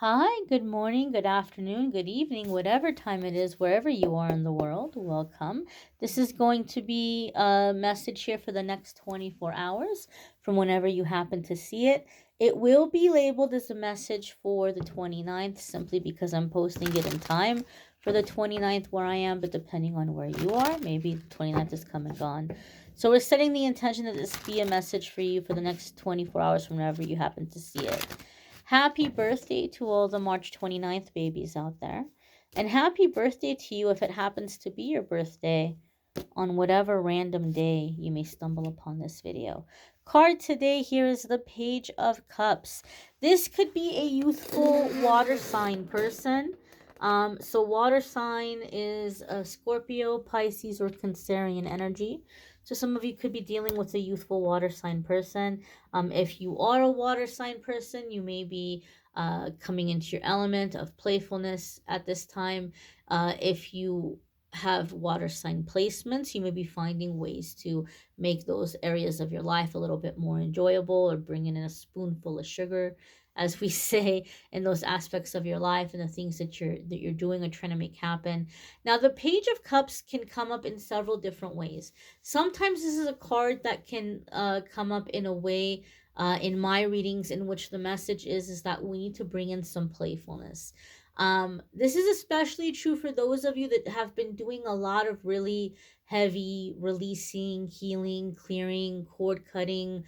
Hi, good morning, good afternoon, good evening, whatever time it is, wherever you are in the world. Welcome. This is going to be a message here for the next 24 hours from whenever you happen to see it. It will be labeled as a message for the 29th simply because I'm posting it in time for the 29th where I am, but depending on where you are, maybe the 29th is come and gone. So we're setting the intention that this be a message for you for the next 24 hours from whenever you happen to see it. Happy birthday to all the March 29th babies out there. And happy birthday to you if it happens to be your birthday on whatever random day you may stumble upon this video. Card today here is the Page of Cups. This could be a youthful water sign person. So water sign is a Scorpio, Pisces, or Cancerian energy. So some of you could be dealing with a youthful water sign person. If you are a water sign person, you may be coming into your element of playfulness at this time. If you have water sign placements, you may be finding ways to make those areas of your life a little bit more enjoyable, or bringing in a spoonful of sugar, as we say, in those aspects of your life and the things that you're doing or trying to make happen. Now, the Page of Cups can come up in several different ways. Sometimes this is a card that can come up in a way in my readings in which the message is that we need to bring in some playfulness. This is especially true for those of you that have been doing a lot of really heavy releasing, healing, clearing, cord cutting,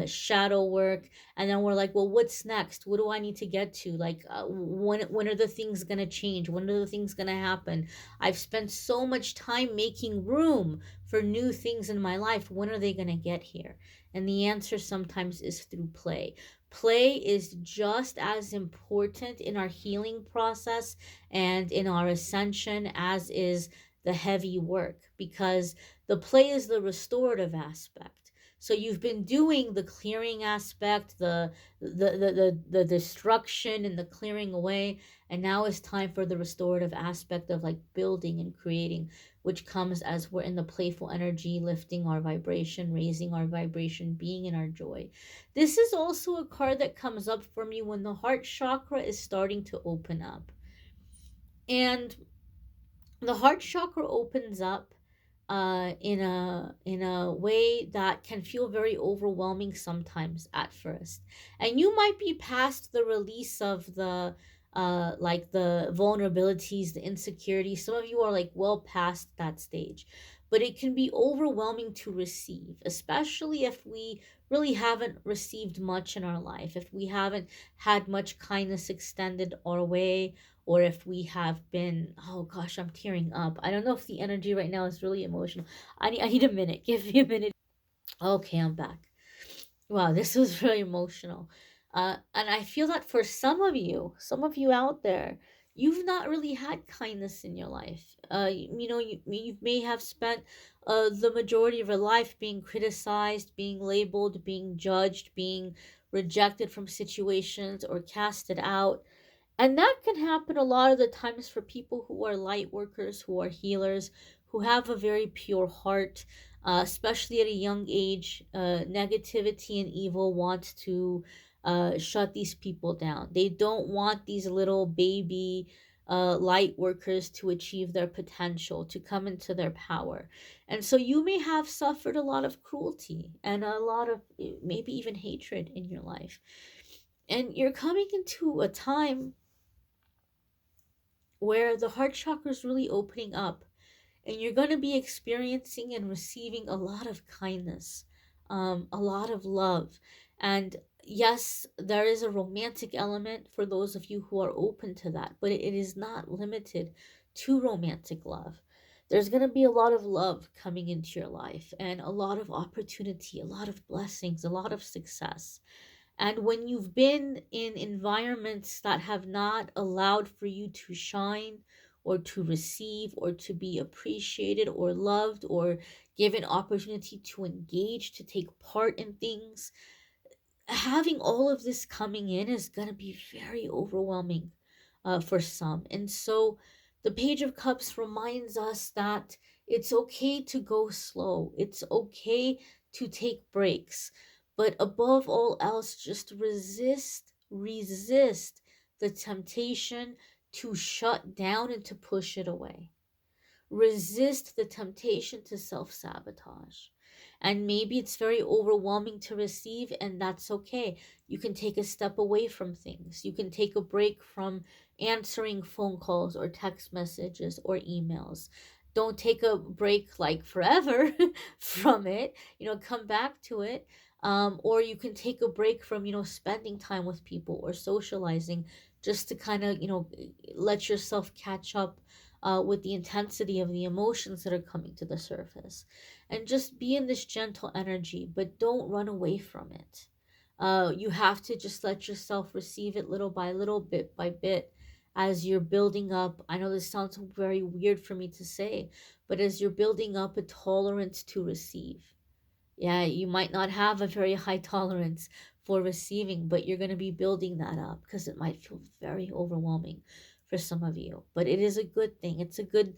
shadow work. And then we're like, well, what's next? What do I need to get to? Like, when are the things going to change? When are the things going to happen? I've spent so much time making room for new things in my life. When are they going to get here? And the answer sometimes is through play. Play is just as important in our healing process and in our ascension as is the heavy work, because the play is the restorative aspect. So you've been doing the clearing aspect, the destruction and the clearing away, and now it's time for the restorative aspect of like building and creating, which comes as we're in the playful energy, lifting our vibration, raising our vibration, being in our joy. This is also a card that comes up for me when the heart chakra is starting to open up. And the heart chakra opens up in a way that can feel very overwhelming sometimes at first, and you might be past the release of the like the vulnerabilities, the insecurities. Some of you are like well past that stage, but it can be overwhelming to receive, especially if we really haven't received much in our life, if we haven't had much kindness extended our way, or if we have been, oh gosh, I'm tearing up. I don't know if the energy right now is really emotional. I need a minute. Give me a minute. Okay, I'm back. Wow, this was really emotional. And I feel that for some of you out there, you've not really had kindness in your life. You may have spent the majority of your life being criticized, being labeled, being judged, being rejected from situations or casted out. And that can happen a lot of the times for people who are light workers, who are healers, who have a very pure heart, especially at a young age. Negativity and evil want to shut these people down. They don't want these little baby light workers to achieve their potential, to come into their power. And so you may have suffered a lot of cruelty and a lot of maybe even hatred in your life. And you're coming into a time where the heart chakra is really opening up, and you're going to be experiencing and receiving a lot of kindness, a lot of love. And yes, there is a romantic element for those of you who are open to that, but it is not limited to romantic love. There's going to be a lot of love coming into your life, and a lot of opportunity, a lot of blessings, a lot of success. And when you've been in environments that have not allowed for you to shine or to receive or to be appreciated or loved or given opportunity to engage, to take part in things, having all of this coming in is going to be very overwhelming for some. And so the Page of Cups reminds us that it's okay to go slow, it's okay to take breaks, but above all else, just resist the temptation to shut down and to push it away. Resist the temptation to self-sabotage. And maybe it's very overwhelming to receive, and that's okay. You can take a step away from things. You can take a break from answering phone calls or text messages or emails. Don't take a break like forever from it. Come back to it. Or you can take a break from, spending time with people or socializing, just to kind of, let yourself catch up with the intensity of the emotions that are coming to the surface. And just be in this gentle energy, but don't run away from it. You have to just let yourself receive it little by little, bit by bit, as you're building up. I know this sounds very weird for me to say, but as you're building up a tolerance to receive. Yeah, you might not have a very high tolerance for receiving, but you're going to be building that up, because it might feel very overwhelming for some of you. But it is a good thing. It's a good,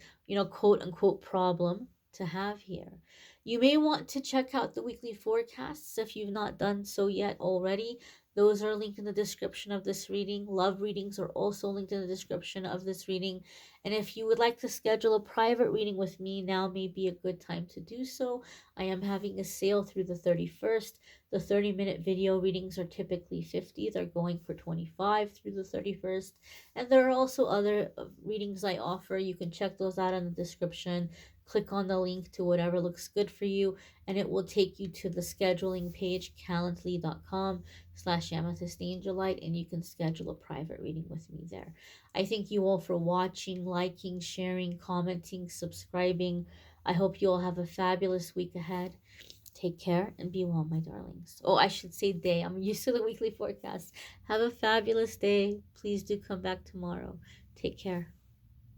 quote unquote problem to have here. You may want to check out the weekly forecasts if you've not done so yet already. Those are linked in the description of this reading. Love readings are also linked in the description of this reading. And if you would like to schedule a private reading with me, now may be a good time to do so. I am having a sale through the 31st. The 30-minute video readings are typically $50. They're going for $25 through the 31st. And there are also other readings I offer. You can check those out in the description. Click on the link to whatever looks good for you, and it will take you to the scheduling page, calendly.com/amethystangelite, and you can schedule a private reading with me there. I thank you all for watching, liking, sharing, commenting, subscribing. I hope you all have a fabulous week ahead. Take care and be well, my darlings. Oh, I should say day. I'm used to the weekly forecast. Have a fabulous day. Please do come back tomorrow. Take care.